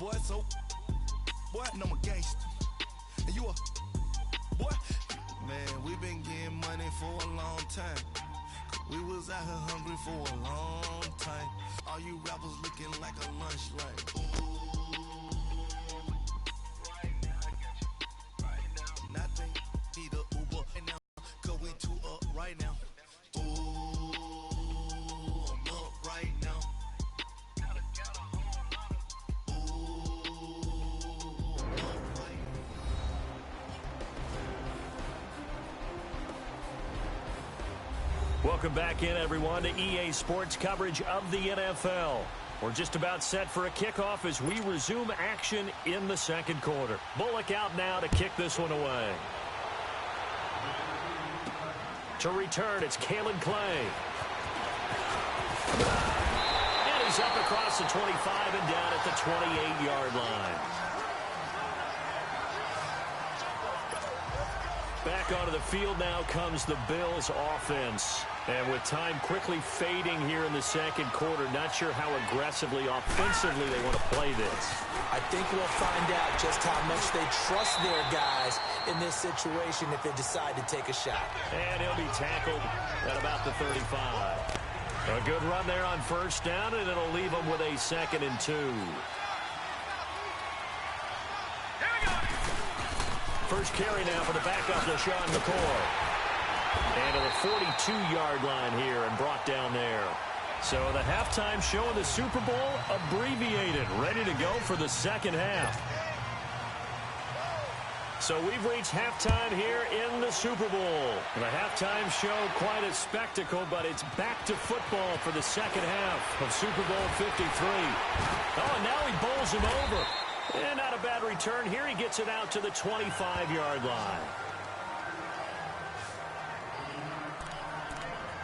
boy, so, boy, I know I'm a gangster. And you a, boy, man, we been getting money for a long time. We was out here hungry for a long time. All you rappers looking like a lunch line. Right now, I got you. Right now. Nothing, need a Uber. And now, cause we too up right now. Ooh, I'm up right now. Welcome back in, everyone, to EA Sports coverage of the NFL. We're just about set for a kickoff as we resume action in the second quarter. Bullock out now to kick this one away. To return, it's Kalen Clay. And he's up across the 25 and down at the 28-yard line. Back onto the field now comes the Bills offense. And with time quickly fading here in the second quarter, not sure how aggressively, offensively they want to play this. I think we'll find out just how much they trust their guys in this situation if they decide to take a shot. And he'll be tackled at about the 35. A good run there on first down, and it'll leave them with a 2nd and 2. First carry now for the backup, LaShawn McCoy. And to the 42-yard line here and brought down there. So the halftime show in the Super Bowl abbreviated, ready to go for the second half. So we've reached halftime here in the Super Bowl. The halftime show, quite a spectacle, but it's back to football for the second half of Super Bowl 53. Oh, and now he bowls him over. And not a bad return here. He gets it out to the 25-yard line.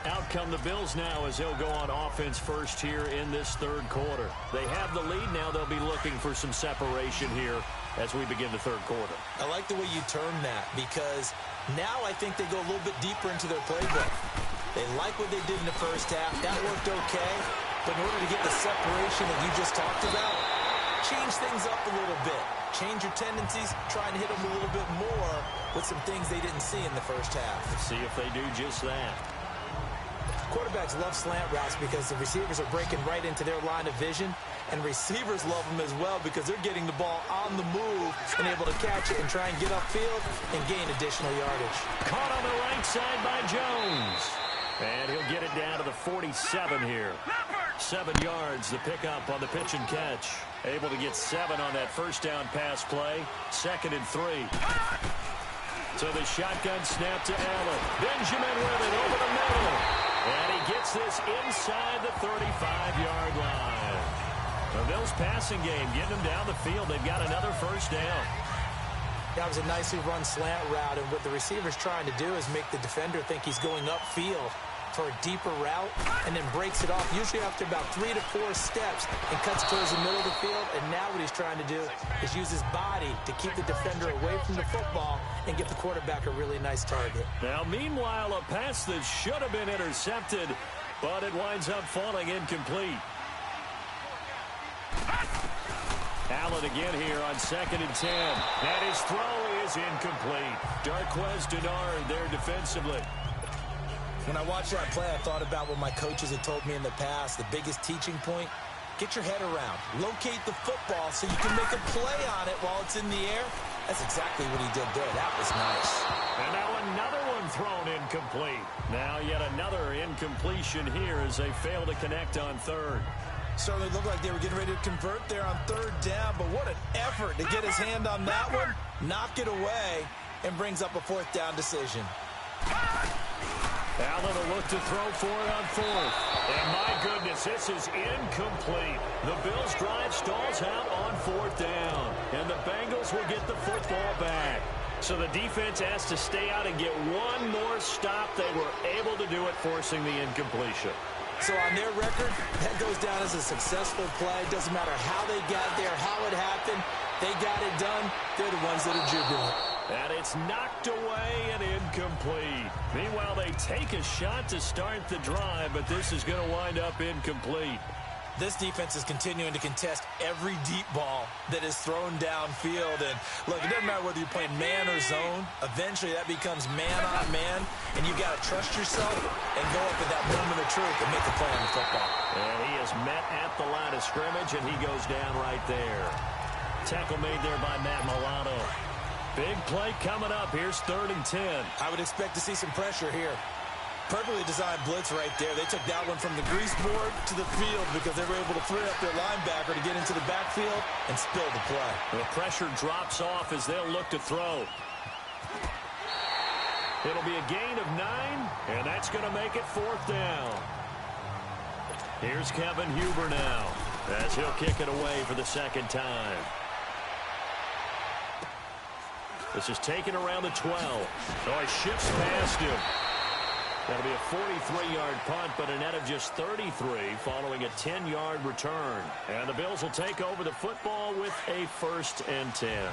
Out come the Bills now as they'll go on offense first here in this third quarter. They have the lead. Now they'll be looking for some separation here as we begin the third quarter. I like the way you term that because now I think they go a little bit deeper into their playbook. They like what they did in the first half. That worked okay. But in order to get the separation that you just talked about, change things up a little bit. Change your tendencies. Try and hit them a little bit more with some things they didn't see in the first half. Let's see if they do just that. Quarterbacks love slant routes because the receivers are breaking right into their line of vision, and receivers love them as well because they're getting the ball on the move and able to catch it and try and get upfield and gain additional yardage. Caught on the right side by Jones. And he'll get it down to the 47 here. 7 yards, the pickup on the pitch and catch. Able to get 7 on that first down pass play. 2nd and 3. So the shotgun snap to Allen. Benjamin with it over the middle. And he gets this inside the 35-yard line. The Bills passing game getting them down the field. They've got another first down. That was a nicely run slant route, and what the receiver's trying to do is make the defender think he's going upfield for a deeper route and then breaks it off, usually after about 3 to 4 steps, and cuts towards the middle of the field. And now what he's trying to do is use his body to keep the defender away from the football and get the quarterback a really nice target. Now, meanwhile, a pass that should have been intercepted, but it winds up falling incomplete. Allen again here on 2nd and 10. And his throw is incomplete. Darquez Denard there defensively. When I watched that play, I thought about what my coaches had told me in the past. The biggest teaching point, get your head around. Locate the football so you can make a play on it while it's in the air. That's exactly what he did there. That was nice. And now another one thrown incomplete. Now yet another incompletion here as they fail to connect on third. Certainly looked like they were getting ready to convert there on 3rd down, but what an effort to get his hand on that one, knock it away, and brings up a 4th down decision. Allen will look to throw for it on 4th. And my goodness, this is incomplete. The Bills' drive stalls out on 4th down. And the Bengals will get the football back. So the defense has to stay out and get one more stop. They were able to do it, forcing the incompletion. So on their record, that goes down as a successful play. Doesn't matter how they got there, how it happened. They got it done. They're the ones that are jubilant. And it's knocked away and incomplete. Meanwhile, they take a shot to start the drive, but this is going to wind up incomplete. This defense is continuing to contest every deep ball that is thrown downfield. And look, it doesn't matter whether you're playing man or zone. Eventually, that becomes man on man, and you've got to trust yourself and go up at that moment of truth and make a play on the football. And he is met at the line of scrimmage, and he goes down right there. Tackle made there by Matt Milano. Big play coming up. Here's 3rd and 10. I would expect to see some pressure here. Perfectly designed blitz right there. They took that one from the grease board to the field because they were able to free up their linebacker to get into the backfield and spill the play. The pressure drops off as they'll look to throw. It'll be a gain of 9, and that's going to make it 4th down. Here's Kevin Huber now as he'll kick it away for the 2nd time. This is taken around the 12. So he shifts past him. That'll be a 43-yard punt, but a net of just 33 following a 10-yard return. And the Bills will take over the football with a 1st and 10.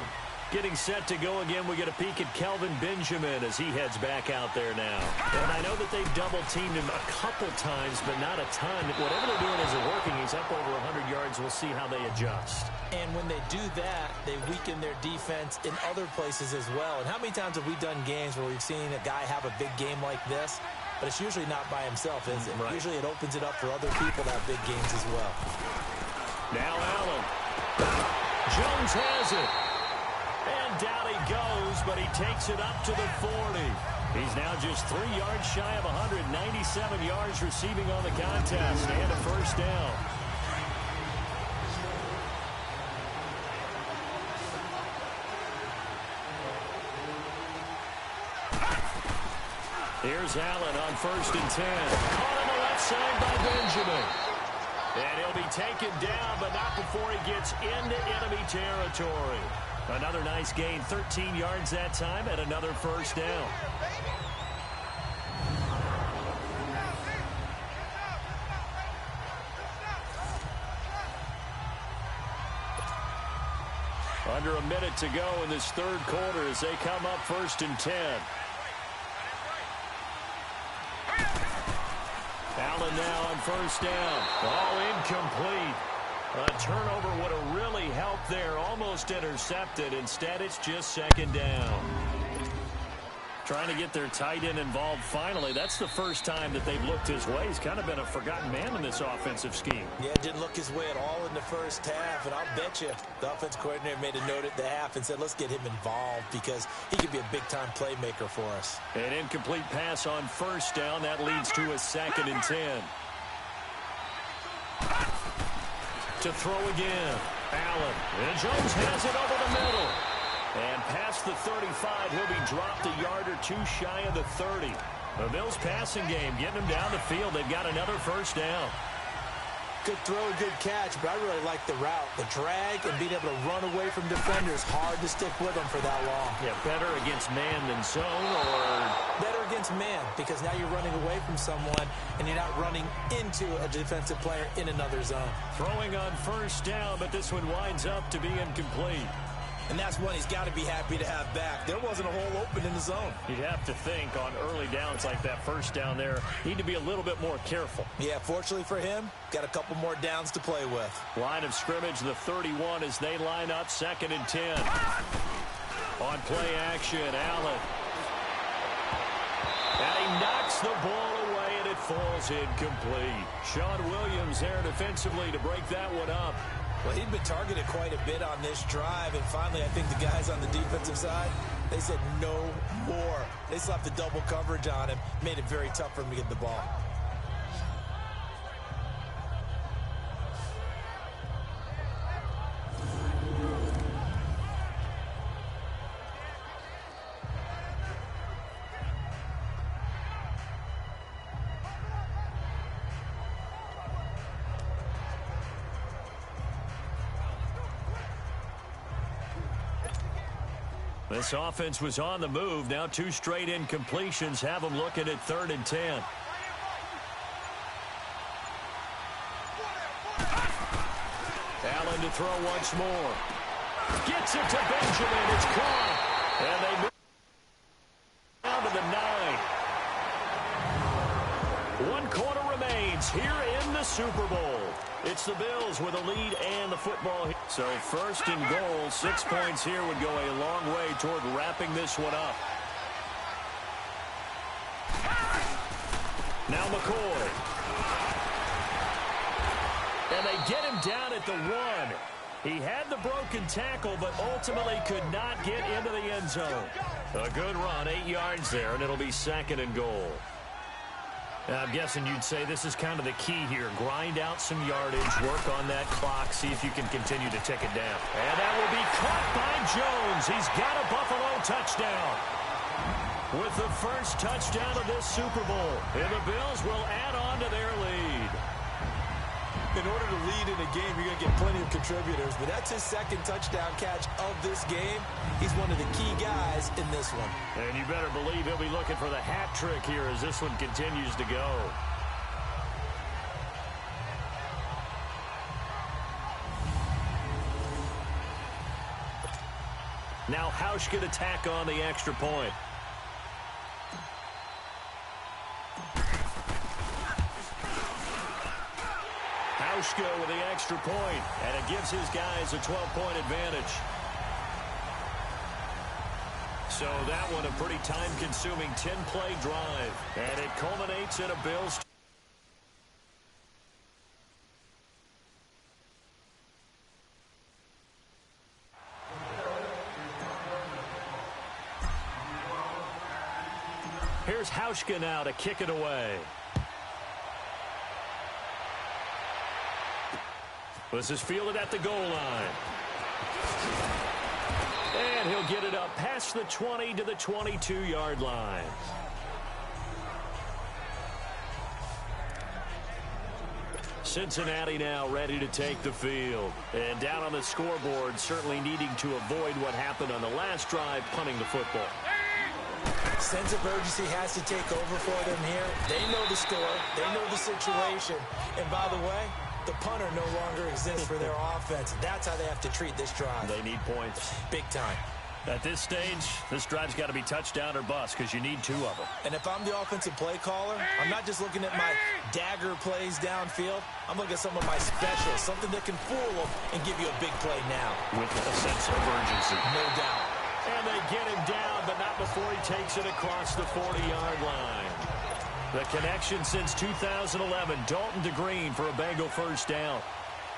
Getting set to go again, we get a peek at Kelvin Benjamin as he heads back out there now. And I know that they've double-teamed him a couple times, but not a ton. Whatever they're doing isn't working. He's up over 100 yards. We'll see how they adjust. And when they do that, they weaken their defense in other places as well. And how many times have we done games where we've seen a guy have a big game like this? But it's usually not by himself, is it? Right. Usually it opens it up for other people to have big games as well. Now Allen. Jones has it. And down he goes, but he takes it up to the 40. He's now just 3 yards shy of 197 yards receiving on the contest and a 1st down. Here's Allen on 1st and 10. Caught on the left side by Benjamin. And he'll be taken down, but not before he gets into enemy territory. Another nice gain, 13 yards that time, and another 1st down. Under a minute to go in this 3rd quarter as they come up 1st and 10. Allen now on 1st down. All incomplete. A turnover would have really helped there. Almost intercepted. Instead, it's just 2nd down. Trying to get their tight end involved finally. That's the first time that they've looked his way. He's kind of been a forgotten man in this offensive scheme. Yeah, it didn't look his way at all in the 1st half. And I'll bet you the offense coordinator made a note at the half and said, let's get him involved because he could be a big-time playmaker for us. An incomplete pass on 1st down. That leads to a 2nd and 10. To throw again. Allen. And Jones has it over the middle. And past the 35, he'll be dropped a yard or 2 shy of the 30. The Bills passing game, getting them down the field. They've got another 1st down. Good throw, good catch, but I really like the route. The drag and being able to run away from defenders. Hard to stick with them for that long. Yeah, better against man than zone, or better against man, because now you're running away from someone and you're not running into a defensive player in another zone. Throwing on 1st down, but this one winds up to be incomplete. And that's one he's got to be happy to have back. There wasn't a hole open in the zone. You'd have to think on early downs like that 1st down there, need to be a little bit more careful. Yeah, fortunately for him, got a couple more downs to play with. Line of scrimmage, the 31 as they line up 2nd and 10. On play action, Allen. And he knocks the ball away, and it falls incomplete. Sean Williams there defensively to break that one up. Well, he'd been targeted quite a bit on this drive, and finally I think the guys on the defensive side, they said no more. They slapped the double coverage on him, made it very tough for him to get the ball. This offense was on the move. Now 2 straight incompletions have them looking at 3rd and 10. Allen to throw once more. Gets it to Benjamin. It's caught. And they move down to the 9. 1 quarter remains here in the Super Bowl. It's the Bills with a lead and the football. So first and goal, 6 points here would go a long way toward wrapping this one up. Now McCoy. And they get him down at the 1. He had the broken tackle, but ultimately could not get into the end zone. A good run, 8 yards there, and it'll be second and goal. I'm guessing you'd say this is kind of the key here. Grind out some yardage, work on that clock, see if you can continue to tick it down. And that will be caught by Jones. He's got a Buffalo touchdown. With the first touchdown of this Super Bowl, and the Bills will add on to their lead. In order to lead in a game, you're going to get plenty of contributors, but that's his second touchdown catch of this game. He's one of the key guys in this one. And you better believe he'll be looking for the hat trick here as this one continues to go. Now Hausch can attack on the extra point. Hauschka with the extra point, and it gives his guys a 12-point advantage. So that one a pretty time-consuming 10-play drive, and it culminates in a Bills. Here's Hauschka now to kick it away. This is fielded at the goal line. And he'll get it up past the 20 to the 22-yard line. Cincinnati now ready to take the field. And down on the scoreboard, certainly needing to avoid what happened on the last drive, punting the football. Sense of urgency has to take over for them here. They know the score. They know the situation. And by the way, the punter no longer exists for their offense. That's how they have to treat this drive. They need points. Big time. At this stage, this drive's got to be touchdown or bust because you need 2 of them. And if I'm the offensive play caller, I'm not just looking at my dagger plays downfield. I'm looking at some of my specials, something that can fool them and give you a big play now. With a sense of urgency. No doubt. And they get him down, but not before he takes it across the 40-yard line. The connection since 2011, Dalton to Green for a Bengal first down.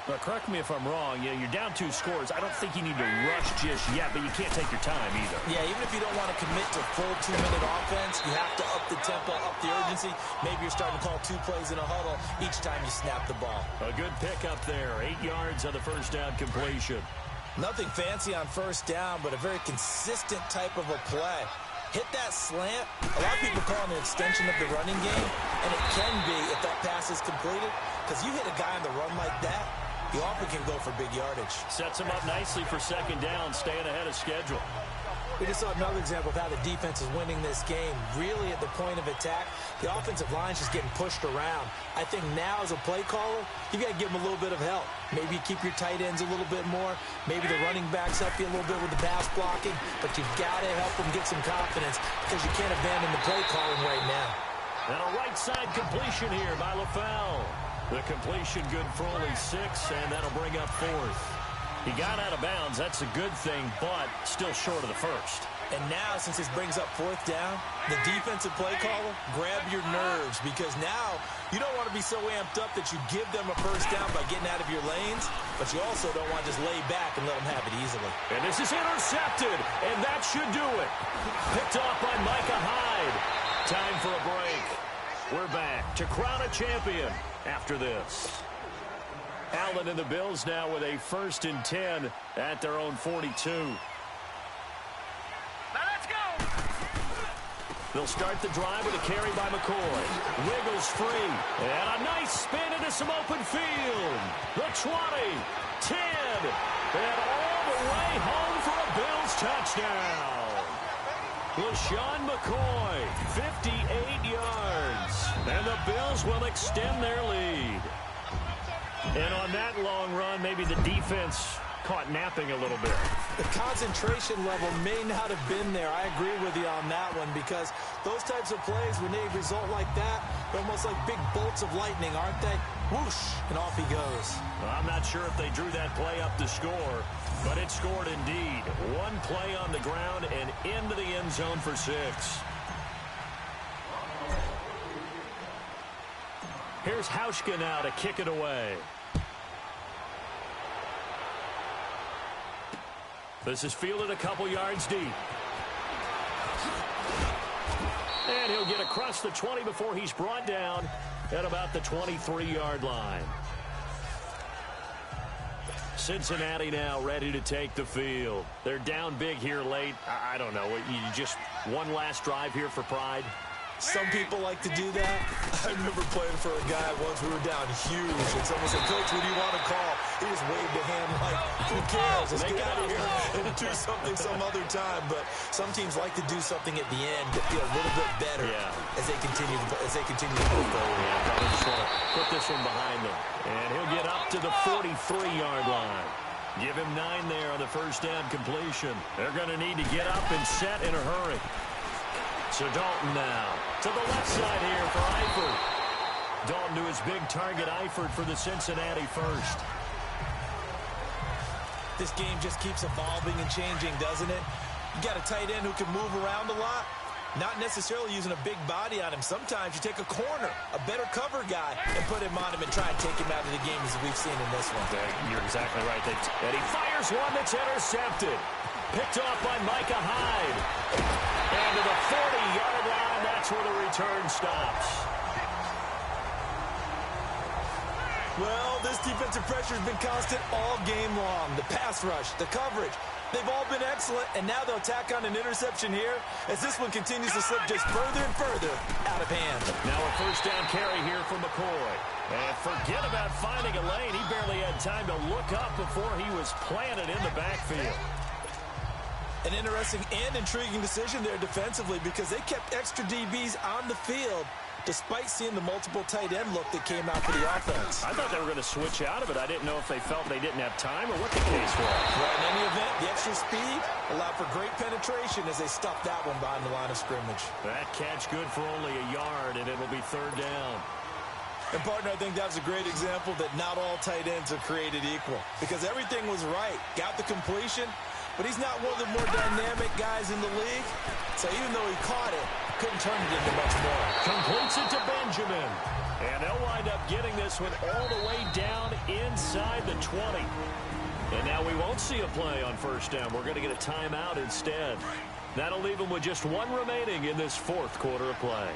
But correct me if I'm wrong, you're down 2 scores. I don't think you need to rush just yet, but you can't take your time either. Yeah, even if you don't want to commit to full 2-minute offense, you have to up the tempo, up the urgency. Maybe you're starting to call 2 plays in a huddle each time you snap the ball. A good pickup there, 8 yards on the first down completion. Nothing fancy on first down, but a very consistent type of a play. Hit that slant. A lot of people call it an extension of the running game, and it can be if that pass is completed, because you hit a guy on the run like that, you often can go for big yardage. Sets him up nicely for second down, staying ahead of schedule. We just saw another example of how the defense is winning this game. Really at the point of attack, the offensive line's just getting pushed around. I think now as a play caller, you got to give them a little bit of help. Maybe you keep your tight ends a little bit more. Maybe the running backs help you a little bit with the pass blocking. But you've got to help them get some confidence because you can't abandon the play calling right now. And a right side completion here by LaFell. The completion good for only 6, and that'll bring up 4th. He got out of bounds. That's a good thing, but still short of the first. And now, since this brings up 4th down, the defensive play caller, grab your nerves, because now you don't want to be so amped up that you give them a first down by getting out of your lanes, but you also don't want to just lay back and let them have it easily. And this is intercepted, and that should do it. Picked off by Micah Hyde. Time for a break. We're back to crown a champion after this. Allen and the Bills now with a 1st and 10 at their own 42. Now let's go! They'll start the drive with a carry by McCoy. Wiggles free. And a nice spin into some open field. The 20, 10, and all the way home for a Bills touchdown. LaShawn McCoy, 58 yards. And the Bills will extend their lead. And on that long run, maybe the defense caught napping a little bit. The concentration level may not have been there. I agree with you on that one, because those types of plays, when they result like that, they're almost like big bolts of lightning, aren't they? Whoosh, and off he goes. Well, I'm not sure if they drew that play up to score, but it scored indeed. One play on the ground and into the end zone for 6. Here's Hauschka now to kick it away. This is fielded a couple yards deep. And he'll get across the 20 before he's brought down at about the 23-yard line. Cincinnati now ready to take the field. They're down big here late. I don't know. You just one last drive here for pride? Some people like to do that. I remember playing for a guy once. We were down huge, and someone said, "Coach, what do you want to call?" He just waved a hand like, "Who cares? Let's get out of here and do something some other time." But some teams like to do something at the end to feel a little bit better as they continue to move forward. Yeah, probably just want to put this one behind them. And he'll get up to the 43-yard line. Give him 9 there on the first down completion. They're going to need to get up and set in a hurry. So Dalton now to the left side here for Eifert. Dalton to his big target, Eifert, for the Cincinnati first. This game just keeps evolving and changing, doesn't it? You got a tight end who can move around a lot, not necessarily using a big body on him. Sometimes you take a corner, a better cover guy, and put him on him and try and take him out of the game, as we've seen in this one. You're exactly right. And he fires one that's intercepted. Picked off by Micah Hyde. And to the 40-yard line, that's where the return stops. Well, this defensive pressure has been constant all game long. The pass rush, the coverage, they've all been excellent, and now they'll tack on an interception here as this one continues to slip just further and further out of hand. Now a first down carry here for McCoy. And forget about finding a lane. He barely had time to look up before he was planted in the backfield. An interesting and intriguing decision there defensively, because they kept extra DBs on the field despite seeing the multiple tight end look that came out for the offense. I thought they were going to switch out of it. I didn't know if they felt they didn't have time or what the case was. Well, in any event, the extra speed allowed for great penetration as they stuffed that one behind the line of scrimmage. That catch good for only a yard, and it'll be third down. And, partner, I think that was a great example that not all tight ends are created equal, because everything was right. Got the completion, but he's not one of the more dynamic guys in the league. So even though he caught it, couldn't turn it into much more. Completes it to Benjamin. And they'll wind up getting this one all the way down inside the 20. And now we won't see a play on first down. We're going to get a timeout instead. That'll leave them with just one remaining in this fourth quarter of play.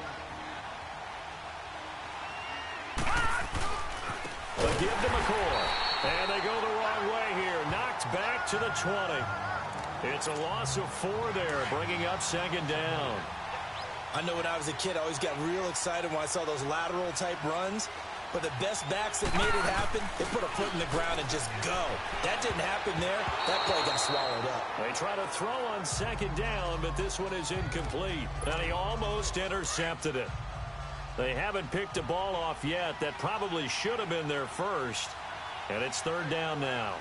The give to McCoy. And they go the wrong way here. Knocked back to the 20. It's a loss of 4 there, bringing up second down. I know when I was a kid, I always got real excited when I saw those lateral-type runs. But the best backs that made it happen, they put a foot in the ground and just go. That didn't happen there. That play got swallowed up. They try to throw on second down, but this one is incomplete. And he almost intercepted it. They haven't picked a ball off yet. That probably should have been their first. And it's third down now.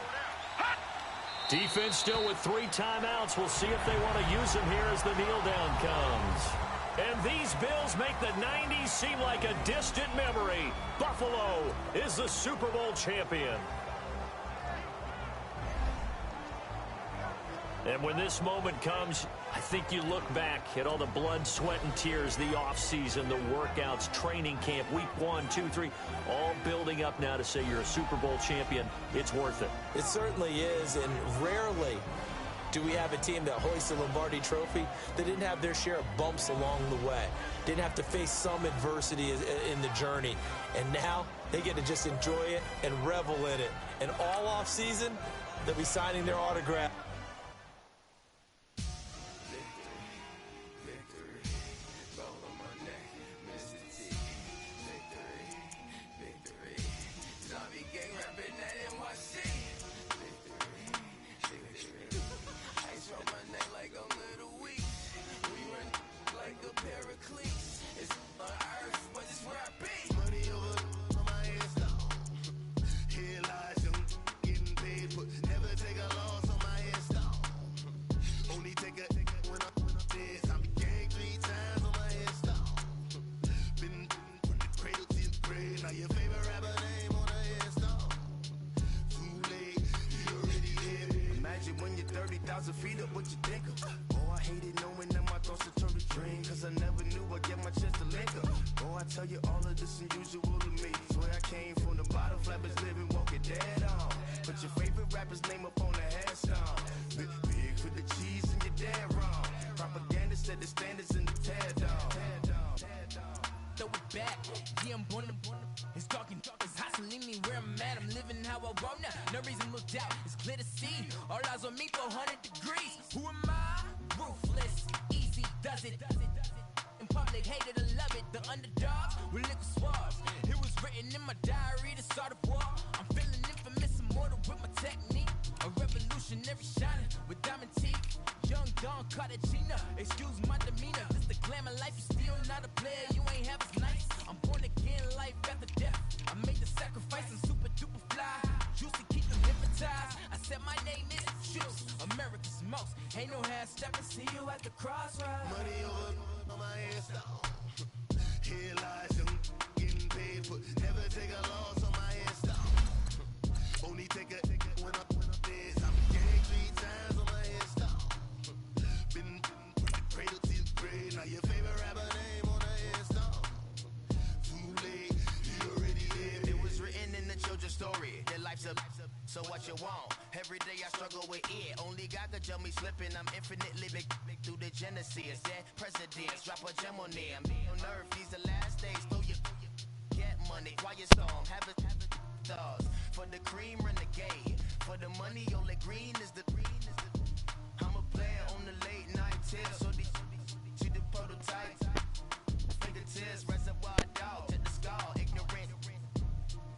Defense still with 3 timeouts. We'll see if they want to use them here as the kneel down comes. And these Bills make the 90s seem like a distant memory. Buffalo is the Super Bowl champion. And when this moment comes, I think you look back at all the blood, sweat, and tears, the offseason, the workouts, training camp, week 1, 2, 3, all building up now to say you're a Super Bowl champion. It's worth it. It certainly is, and rarely do we have a team that hoists the Lombardi Trophy that didn't have their share of bumps along the way, didn't have to face some adversity in the journey, and now they get to just enjoy it and revel in it. And all offseason, they'll be signing their autograph. Here lies him, getting paid, but never take a 1,000 feet up, what you think of? Oh, I hated knowing that my thoughts would turn to dream, cause I never knew I'd get my chance to link up. Oh, I tell you all of this unusual to me. Swear I came from the bottom, flappers living, walking dead on. Put your favorite rapper's name up on the headstone. Big for the cheese and you're dead wrong. Propaganda set the standards in the tear down. Throw it back, yeah, I'm born to it's talking, it's hustling me where I'm at. I'm living how I want now. No reason to look out, it's clear to see. All eyes on me, 400 degrees. Who am I? Ruthless, easy, does it. In public, hated or love it. The underdogs with liquor swabs. It was written in my diary to start a war. I'm feeling infamous, immortal with my technique. A revolutionary shining with diamond teeth. Young Don Cartagena, excuse my demeanor. This the glamour life, you still not a player. You ain't half as nice. I'm born again, life after death. I made the sacrifice, I'm super duper fly. Juicy, keep them hypnotized. I said my name is Juice, America's most. Ain't no half stepping, see you at the crossroads. Money over on my ass down. Here lies them getting paid for. Never take a loss on my ass down. Only take a when I'm dead. I'm getting 3 times on my ass down. Been cradle to the grave. Now your favorite rapper name on the ass down. Too late, you already lived. It was written in the children's story. Their life's a so what you want? Every day I struggle with it. Only God could jump me slipping. I'm infinitely big through the genesis. Dead presidents, drop a gem on them. On earth, these the last days. Throw your get money, quiet storm. Have it thoughts. For the cream, renegade. For the money, only green is the I'm a player on the late night tips. So these see the prototype. Fingertips, reservoir dog. To the skull, ignorant.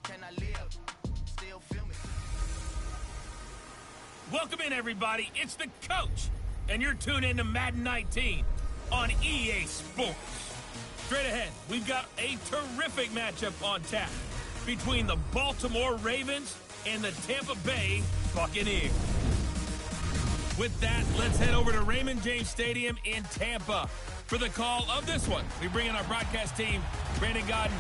Can I live? Still feel me. Welcome in, everybody. It's the coach, and you're tuned in to Madden 19 on EA Sports. Straight ahead, we've got a terrific matchup on tap between the Baltimore Ravens and the Tampa Bay Buccaneers. With that, let's head over to Raymond James Stadium in Tampa for the call of this one. We bring in our broadcast team, Brandon Godden.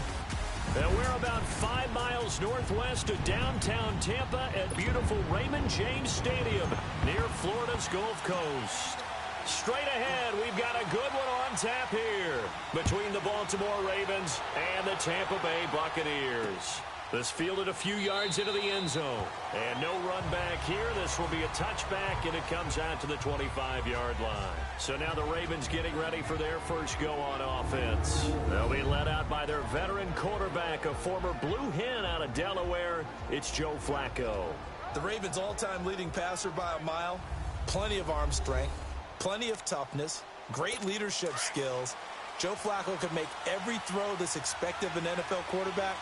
And we're about 5 miles northwest of downtown Tampa at beautiful Raymond James Stadium near Florida's Gulf Coast. Straight ahead, we've got a good one on tap here between the Baltimore Ravens and the Tampa Bay Buccaneers. This fielded a few yards into the end zone. And no run back here. This will be a touchback, and it comes out to the 25-yard line. So now the Ravens getting ready for their first go on offense. They'll be led out by their veteran quarterback, a former Blue Hen out of Delaware. It's Joe Flacco. The Ravens' all-time leading passer by a mile. Plenty of arm strength. Plenty of toughness. Great leadership skills. Joe Flacco can make every throw that's expected of an NFL quarterback.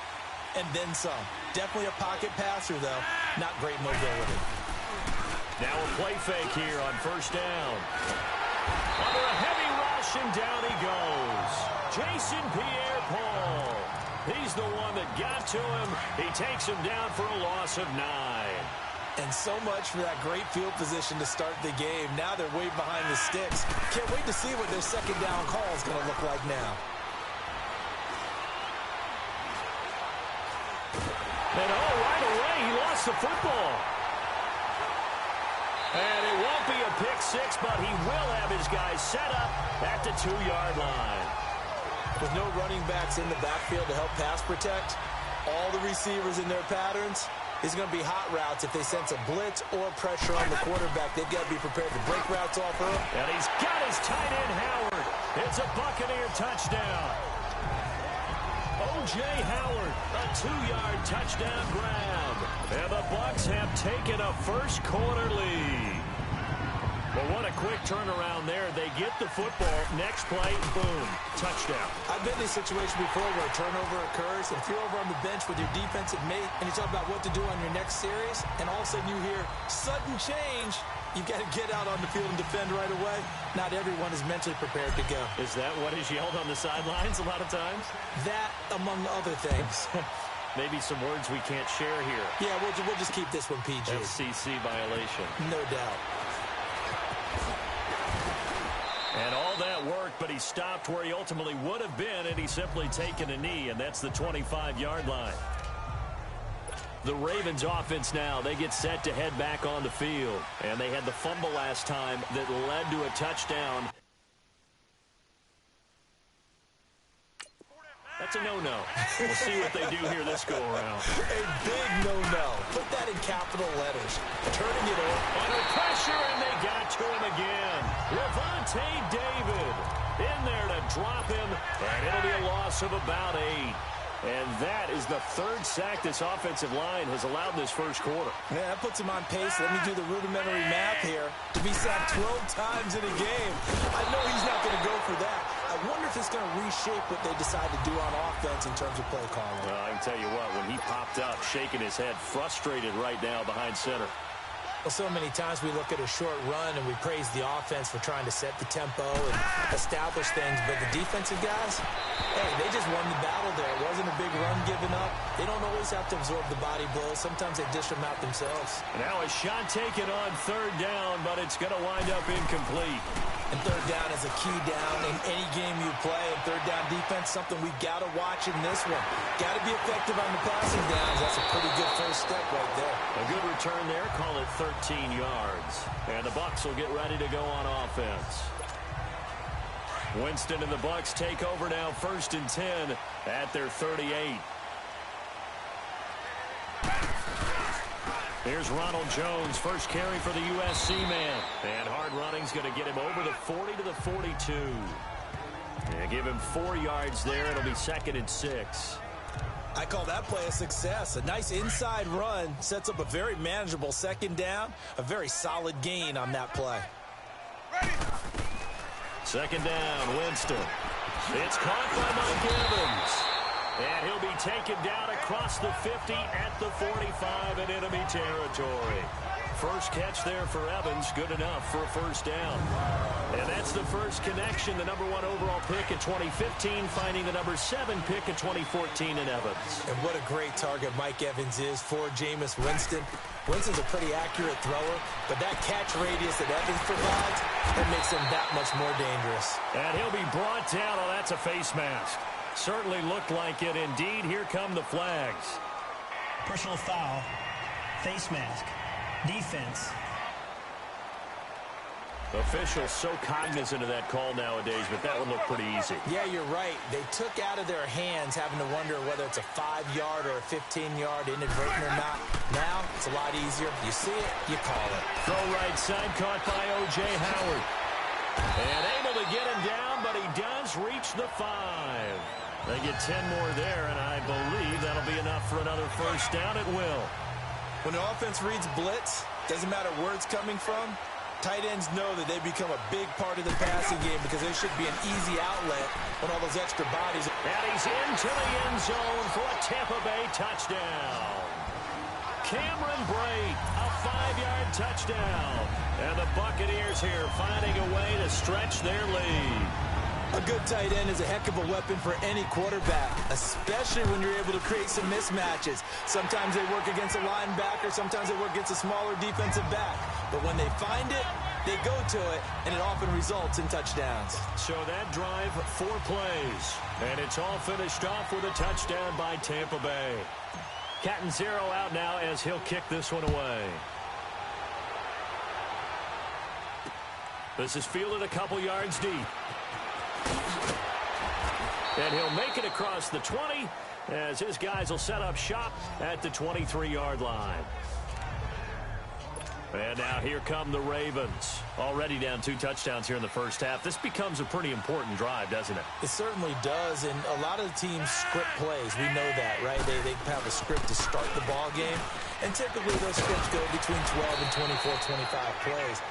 And then some. Definitely a pocket passer, though. Not great mobility. Now a play fake here on first down. Under a heavy rush, and down he goes. Jason Pierre-Paul. He's the one that got to him. He takes him down for a loss of 9. And so much for that great field position to start the game. Now they're way behind the sticks. Can't wait to see what their second down call is going to look like now. And right away, he lost the football. And it won't be a pick six, but he will have his guys set up at the 2-yard line. With no running backs in the backfield to help pass protect, all the receivers in their patterns, it's going to be hot routes if they sense a blitz or pressure on the quarterback. They've got to be prepared to break routes off early. And he's got his tight end, Howard. It's a Buccaneer touchdown. O.J. Howard, a 2-yard touchdown grab. And the Bucs have taken a first-quarter lead. Well, what a quick turnaround there. They get the football. Next play, boom, touchdown. I've been in a situation before where a turnover occurs, and if you're over on the bench with your defensive mate and you talk about what to do on your next series, and all of a sudden you hear sudden change, you've got to get out on the field and defend right away. Not everyone is mentally prepared to go. Is that what is yelled on the sidelines a lot of times? That, among other things. Maybe some words we can't share here. Yeah, we'll just keep this one PG. FCC violation. No doubt. And all that worked, but he stopped where he ultimately would have been, and he's simply taken a knee, and that's the 25-yard line. The Ravens offense now, they get set to head back on the field. And they had the fumble last time that led to a touchdown. That's a no-no. We'll see what they do here this go-around. A big no-no. Put that in capital letters. Turning it over. Under pressure, and they got to him again. Levante David in there to drop him, and it'll be a loss of about 8. And that is the third sack this offensive line has allowed this first quarter. Yeah, that puts him on pace. Let me do the rudimentary math here. To be sacked 12 times in a game. I know he's not going to go for that. I wonder if it's going to reshape what they decide to do on offense in terms of play calling. Well, I can tell you what, when he popped up, shaking his head, frustrated right now behind center. Well, so many times we look at a short run and we praise the offense for trying to set the tempo and establish things, but the defensive guys, hey, they just won the battle there. It wasn't a big run given up. They don't always have to absorb the body blows. Sometimes they dish them out themselves. And now a shot taken on third down, but it's going to wind up incomplete. And third down is a key down in any game you play. And third down defense, something we've got to watch in this one. Got to be effective on the passing downs. That's a pretty good first step right there. A good return there. Call it 13 yards. And the Bucs will get ready to go on offense. Winston and the Bucs take over now, 1st and 10 at their 38. Here's Ronald Jones, first carry for the USC man. And hard running's going to get him over the 40 to the 42. And give him 4 yards there. It'll be 2nd and 6. I call that play a success. A nice inside run sets up a very manageable 2nd down. A very solid gain on that play. Ready. 2nd down, Winston. It's caught by Mike Evans. And he'll be taken down across the 50 at the 45 in enemy territory. First catch there for Evans, good enough for a first down. And that's the first connection, the number 1 overall pick in 2015, finding the number 7 pick in 2014 in Evans. And what a great target Mike Evans is for Jameis Winston. Winston's a pretty accurate thrower, but that catch radius that Evans provides, that makes him that much more dangerous. And he'll be brought down. Oh, that's a face mask. Certainly looked like it. Indeed, here come the flags. Personal foul, face mask, defense. Officials so cognizant of that call nowadays, but that one looked pretty easy. Yeah, you're right. They took out of their hands having to wonder whether it's a 5-yard or a 15-yard inadvertent or not. Now, it's a lot easier. You see it, you call it. Throw right side caught by O.J. Howard. And able to get him down, but he does reach the 5. They get 10 more there, and I believe that'll be enough for another first down. It will. When the offense reads blitz, doesn't matter where it's coming from, tight ends know that they become a big part of the passing game because there should be an easy outlet when all those extra bodies. And he's into the end zone for a Tampa Bay touchdown. Cameron Brate, a 5-yard touchdown. And the Buccaneers here finding a way to stretch their lead. A good tight end is a heck of a weapon for any quarterback, especially when you're able to create some mismatches. Sometimes they work against a linebacker, sometimes they work against a smaller defensive back. But when they find it, they go to it, and it often results in touchdowns. So that drive, 4 plays, and it's all finished off with a touchdown by Tampa Bay. Cat and 0 out now as he'll kick this one away. This is fielded a couple yards deep. And he'll make it across the 20 as his guys will set up shop at the 23-yard line. And now here come the Ravens. Already down 2 touchdowns here in the first half. This becomes a pretty important drive, doesn't it? It certainly does, and a lot of the teams script plays. We know that, right? They have a script to start the ball game, and typically those scripts go between 12 and 24, 25 plays.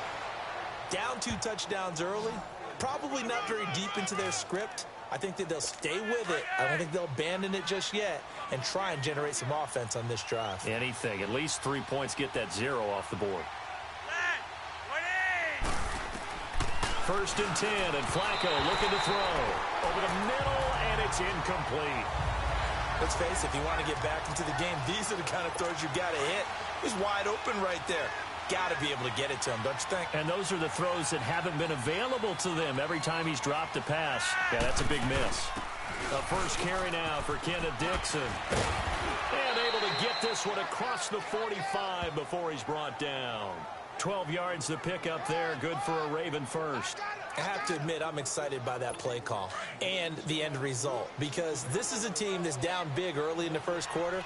Down 2 touchdowns early, probably not very deep into their script. I think that they'll stay with it. I don't think they'll abandon it just yet and try and generate some offense on this drive. Anything. At least 3 points, get that 0 off the board. 1st and 10, and Flacco looking to throw. Over the middle, and it's incomplete. Let's face it, if you want to get back into the game, these are the kind of throws you got to hit. He's wide open right there. Got to be able to get it to him, don't you think? And those are the throws that haven't been available to them every time he's dropped a pass. Yeah, that's a big miss. A first carry now for Kenneth Dixon. And able to get this one across the 45 before he's brought down. 12 yards to pick up there. Good for a Raven first. I have to admit, I'm excited by that play call and the end result, because this is a team that's down big early in the first quarter,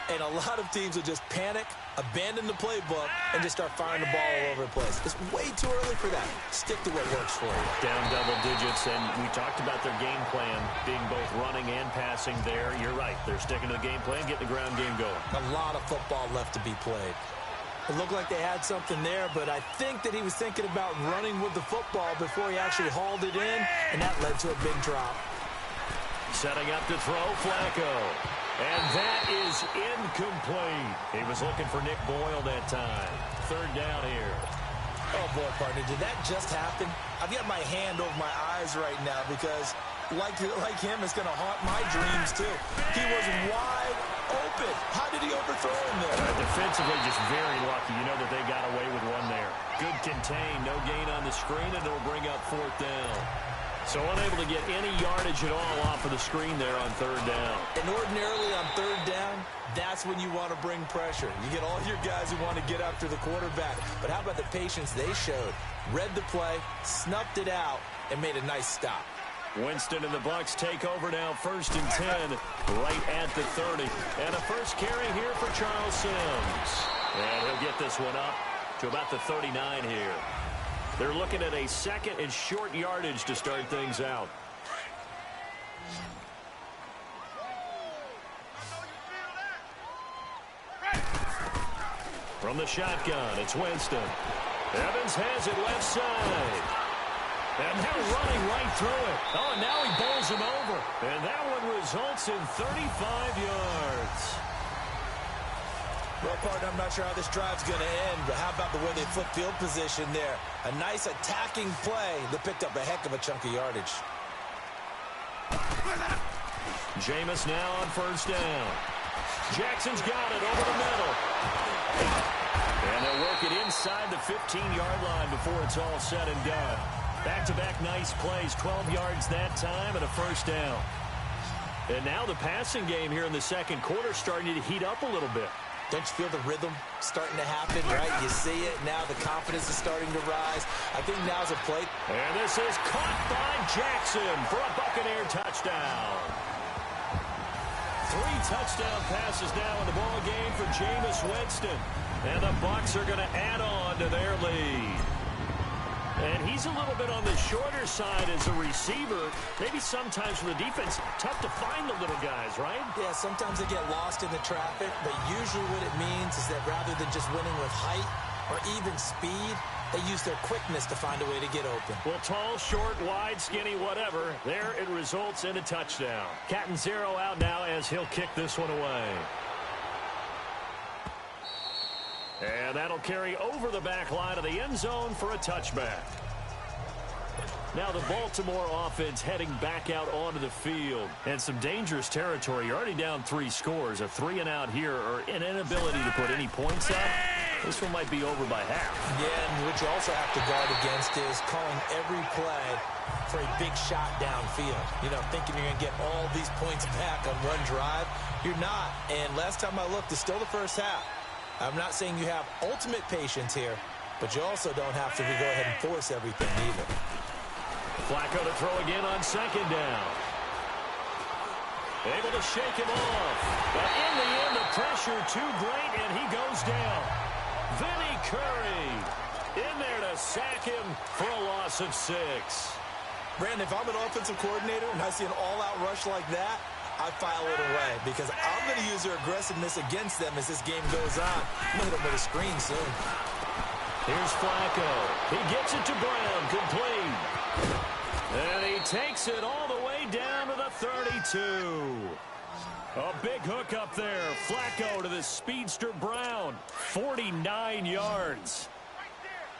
and a lot of teams will just panic, abandon the playbook, and just start firing the ball all over the place. It's way too early for that. Stick to what works for you. Down double digits, and we talked about their game plan being both running and passing there. You're right. They're sticking to the game plan, getting the ground game going. A lot of football left to be played. It looked like they had something there, but I think that he was thinking about running with the football before he actually hauled it in, and that led to a big drop. Setting up to throw, Flacco. And that is incomplete. He was looking for Nick Boyle that time. Third down here. Oh, boy, partner, did that just happen? I've got my hand over my eyes right now because, like him, it's going to haunt my dreams, too. He was wide open. How did he overthrow him there? Defensively, just very lucky. You know that they got away with one there. Good contain, no gain on the screen, and it'll bring up fourth down. So unable to get any yardage at all off of the screen there on third down. And ordinarily on third down, that's when you want to bring pressure. You get all your guys who want to get after the quarterback. But how about the patience they showed? Read the play, snuffed it out, and made a nice stop. Winston and the Bucs take over now, 1st and 10, right at the 30. And a first carry here for Charles Sims. And he'll get this one up to about the 39 here. They're looking at a second and short yardage to start things out. From the shotgun, it's Winston. Evans has it left side. And they're running right through it. Oh, and now he bowls him over. And that one results in 35 yards. Well, partner, I'm not sure how this drive's going to end, but how about the way they flip field position there? A nice attacking play that picked up a heck of a chunk of yardage. Jameis now on first down. Jackson's got it over the middle. And they'll work it inside the 15-yard line before it's all said and done. Back-to-back nice plays, 12 yards that time and a first down. And now the passing game here in the second quarter starting to heat up a little bit. Don't you feel the rhythm starting to happen, right? You see it. Now the confidence is starting to rise. I think now's a play. And this is caught by Jackson for a Buccaneer touchdown. 3 touchdown passes now in the ball game for Jameis Winston. And the Bucs are going to add on to their lead. And he's a little bit on the shorter side as a receiver. Maybe sometimes for the defense, tough to find the little guys, right? Yeah, sometimes they get lost in the traffic, but usually what it means is that rather than just winning with height or even speed, they use their quickness to find a way to get open. Well, tall, short, wide, skinny, whatever, there it results in a touchdown. Captain Zero out now as he'll kick this one away. And that'll carry over the back line of the end zone for a touchback. Now the Baltimore offense heading back out onto the field. And some dangerous territory. You're already down 3 scores. A 3-and-out here or an inability to put any points up. This one might be over by half. Yeah, and what you also have to guard against is calling every play for a big shot downfield. You know, thinking you're going to get all these points back on one drive. You're not. And last time I looked, it's still the first half. I'm not saying you have ultimate patience here, but you also don't have to go ahead and force everything either. Flacco to throw again on second down. Able to shake him off. But in the end, the pressure too great, and he goes down. Vinny Curry in there to sack him for a loss of 6. Brandon, if I'm an offensive coordinator and I see an all-out rush like that, I file it away because I'm going to use their aggressiveness against them as this game goes on. I'm going to hit them with a screen soon. Here's Flacco. He gets it to Brown, complete. And he takes it all the way down to the 32. A big hook up there. Flacco to the speedster Brown. 49 yards.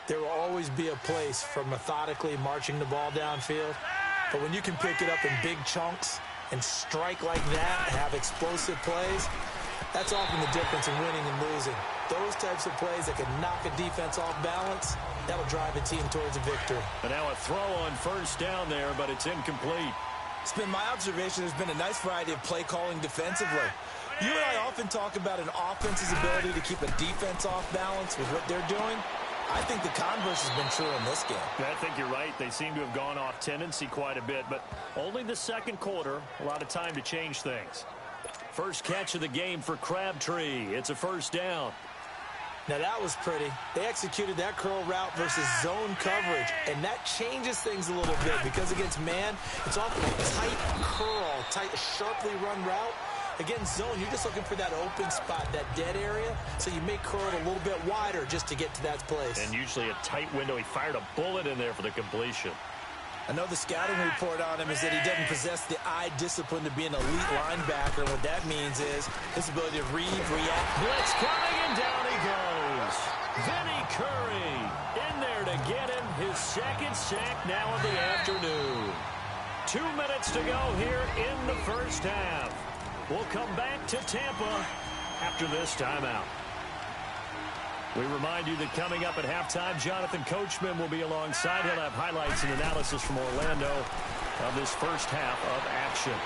There will always be a place for methodically marching the ball downfield. But when you can pick it up in big chunks and strike like that, have explosive plays, that's often the difference in winning and losing. Those types of plays that can knock a defense off balance, that'll drive a team towards a victory. And now a throw on first down there, but it's incomplete. It's been my observation there's been a nice variety of play calling defensively. You and I often talk about an offense's ability to keep a defense off balance with what they're doing. I think the converse has been true in this game. I think you're right. They seem to have gone off tendency quite a bit, but only the second quarter, a lot of time to change things. First catch of the game for Crabtree. It's a first down. Now that was pretty. They executed that curl route versus zone coverage, and that changes things a little bit because against man, it's often a tight curl, tight, sharply run route. Against zone, you're just looking for that open spot, that dead area, so you may curl it a little bit wider just to get to that place. And usually a tight window. He fired a bullet in there for the completion. I know the scouting report on him is that he doesn't possess the eye discipline to be an elite linebacker. What that means is his ability to read, react. Blitz coming, and down he goes. Vinny Curry in there to get him his second sack now of the afternoon. 2 minutes to go here in the first half. We'll come back to Tampa after this timeout. We remind you that coming up at halftime, Jonathan Coachman will be alongside. He'll have highlights and analysis from Orlando of this first half of action.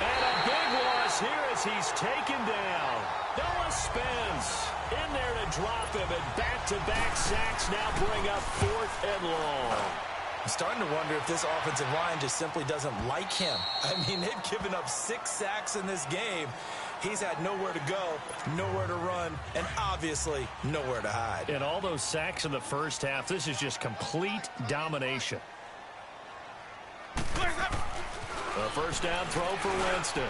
And a big loss here as he's taken down. Noah Spence in there to drop him, and back-to-back sacks now bring up 4th and long. I'm starting to wonder if this offensive line just simply doesn't like him. I mean, they've given up 6 sacks in this game. He's had nowhere to go, nowhere to run, and obviously nowhere to hide. And all those sacks in the first half, this is just complete domination. A first down throw for Winston.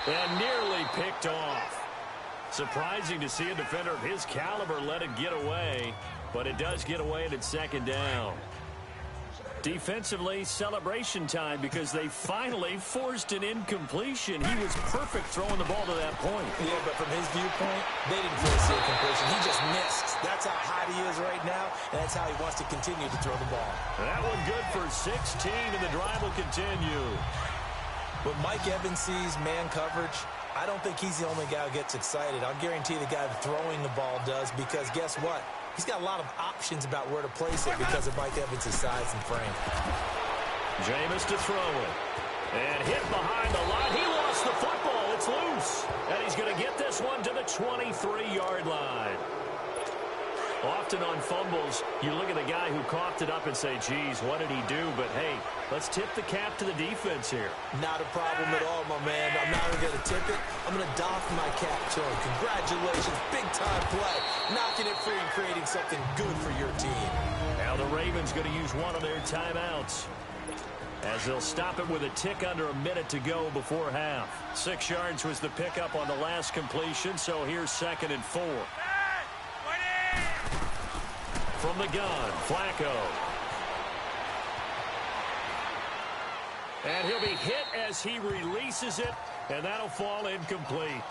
And nearly picked off. Surprising to see a defender of his caliber let it get away, but it does get away and it's second down. Defensively, celebration time because they finally forced an incompletion. He was perfect throwing the ball to that point. Yeah, but from his viewpoint, they didn't force the incompletion. He just missed. That's how hot he is right now, and that's how he wants to continue to throw the ball. That one good for 16, and the drive will continue. When Mike Evans sees man coverage, I don't think he's the only guy who gets excited. I'll guarantee the guy throwing the ball does because guess what? He's got a lot of options about where to place it because of Mike Evans' size and frame. Jameis to throw it. And hit behind the line. He lost the football. It's loose. And he's going to get this one to the 23-yard line. Often on fumbles, you look at the guy who coughed it up and say, geez, what did he do? But, hey, let's tip the cap to the defense here. Not a problem at all, my man. I'm not even going to tip it. I'm going to doff my cap to him. Congratulations. Big-time play. Knocking it free and creating something good for your team. Now the Ravens going to use one of their timeouts as they'll stop it with a tick under a minute to go before half. 6 yards was the pickup on the last completion, so here's 2nd and 4. From the gun, Flacco. And he'll be hit as he releases it, and that'll fall incomplete.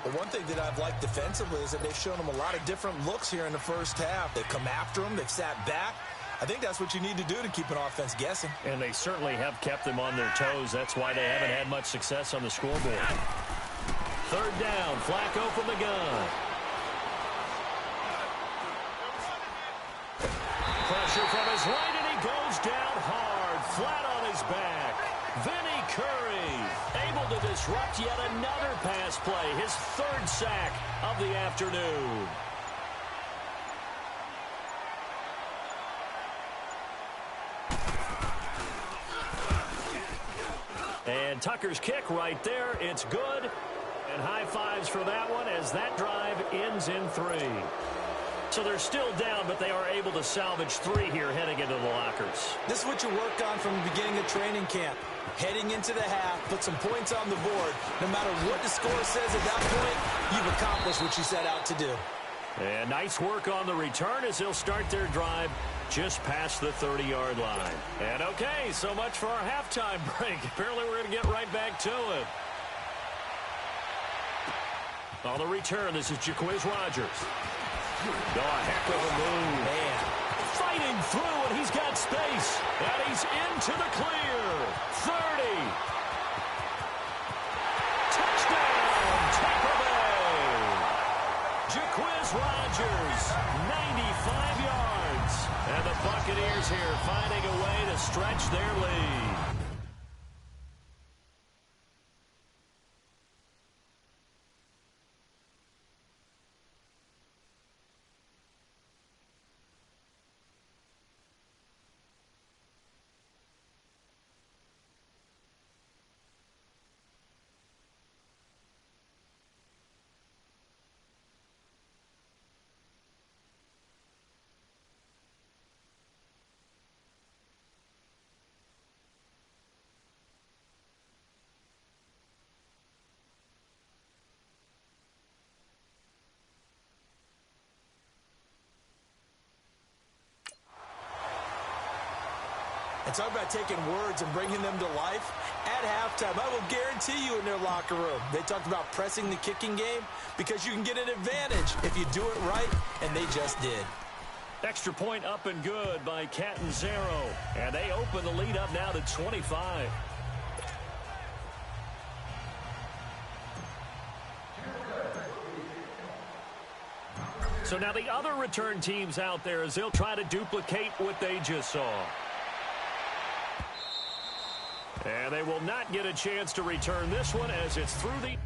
The one thing that I've liked defensively is that they've shown him a lot of different looks here in the first half. They've come after him. They've sat back. I think that's what you need to do to keep an offense guessing. And they certainly have kept them on their toes. That's why they haven't had much success on the scoreboard. 3rd down, Flacco from the gun. Pressure from his right, and he goes down hard, flat on his back. Vinny Curry able to disrupt yet another pass play, his 3rd sack of the afternoon. And Tucker's kick right there, it's good. And high fives for that one as that drive ends in 3. So they're still down, but they are able to salvage 3 here heading into the lockers. This is what you work on from the beginning of training camp. Heading into the half, put some points on the board. No matter what the score says at that point, you've accomplished what you set out to do. And nice work on the return as they'll start their drive just past the 30-yard line. And okay, so much for our halftime break. Apparently we're going to get right back to it. On the return, this is Jaquiz Rogers. Oh, a heck of a move. Man. Fighting through, and he's got space. And he's into the clear. 30. Touchdown, Tampa Bay. Jaquiz Rogers, 95 yards. And the Buccaneers here finding a way to stretch their lead. And talk about taking words and bringing them to life. At halftime, I will guarantee you in their locker room, they talked about pressing the kicking game because you can get an advantage if you do it right, and they just did. Extra point up and good by Catanzaro. And they open the lead up now to 25. So now the other return teams out there as they'll try to duplicate what they just saw. And they will not get a chance to return this one as it's through the...